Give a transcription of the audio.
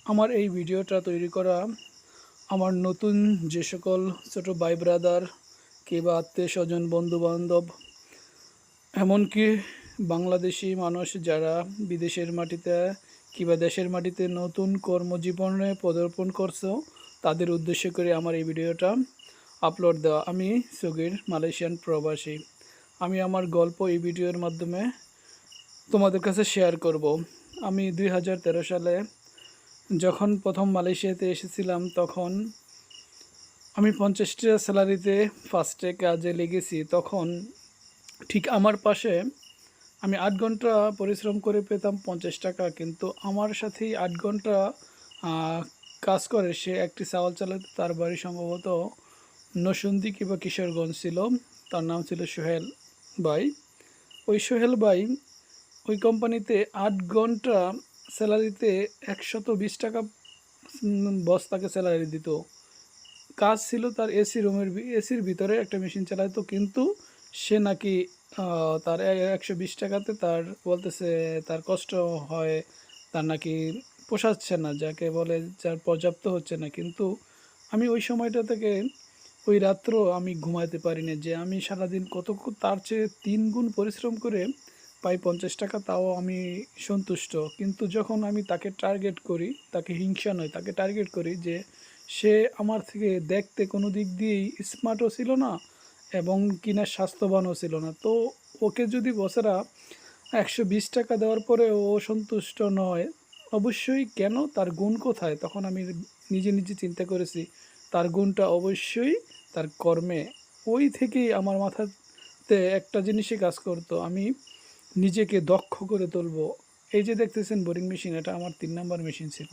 আমার এই ভিডিওটা তৈরি করা আমার নতুন যে সকল ছোট ভাই ব্রাদার কিংবা আত্মীয়-স্বজন, বন্ধু-বান্ধব, এমনকি বাংলাদেশি মানুষ যারা বিদেশের মাটিতে কিংবা দেশের মাটিতে নতুন কর্মজীবনে পদার্পণ করছো, তাদের উদ্দেশ্য করে আমার এই ভিডিওটা আপলোড দেওয়া। আমি সগীর, মালয়েশিয়ান প্রবাসী। আমি আমার গল্প এই ভিডিওর মাধ্যমে তোমাদের কাছে শেয়ার করব। আমি 2013 সালে যখন প্রথম মালয়েশিয়াতে এসেছিলাম, তখন আমি 50টা স্যালারিতে ফার্স্টে কাজে লেগেছি। তখন ঠিক আমার পাশে আমি 8 ঘন্টা পরিশ্রম করে পেতাম 50 টাকা, কিন্তু আমার সাথেই 8 ঘন্টা আহ, কাজ করে সে একটি চাওয়াল চালাতে। তার বাড়ি সম্ভবত নরসিংদী কিংবা কিশোরগঞ্জ ছিল। তার নাম ছিল সোহেল ভাই। ওই সোহেল ভাই ওই কোম্পানিতে 8 ঘন্টা স্যালারিতে 120 টাকা বস তাকে স্যালারি দিত। কাজ ছিল তার এসির ভিতরে একটা মেশিন চালাতো, কিন্তু সে নাকি তার 120 টাকাতে তার বলতেছে তার কষ্ট হয়, তার নাকি পোষাচ্ছে না, যাকে বলে যার পর্যাপ্ত হচ্ছে না। কিন্তু আমি ওই সময়টা থেকে ওই রাত্র আমি ঘুমাতে পারি না, যে আমি সারাদিন কত তার চেয়ে 3 গুণ পরিশ্রম করে পাই 50 টাকা, তাও আমি সন্তুষ্ট। কিন্তু যখন আমি তাকে টার্গেট করি, তাকে হিংসা নয়, তাকে টার্গেট করি যে সে আমার থেকে দেখতে কোনো দিক দিয়েই স্মার্টও ছিল না এবং কিনা স্বাস্থ্যবানও ছিল না, তো ওকে যদি বসেরা 120 টাকা দেওয়ার পরে ও সন্তুষ্ট নয়, অবশ্যই কেন, তার গুণ কোথায়? তখন আমি নিজে নিজে চিন্তা করেছি তার গুণটা অবশ্যই তার কর্মে। ওই থেকেই আমার মাথাতে একটা জিনিসই কাজ করতো, আমি নিজেকে দক্ষ করে তুলবো। এই যে দেখতেছেন বোরিং মেশিন, এটা আমার 3 নাম্বার মেশিন ছিল।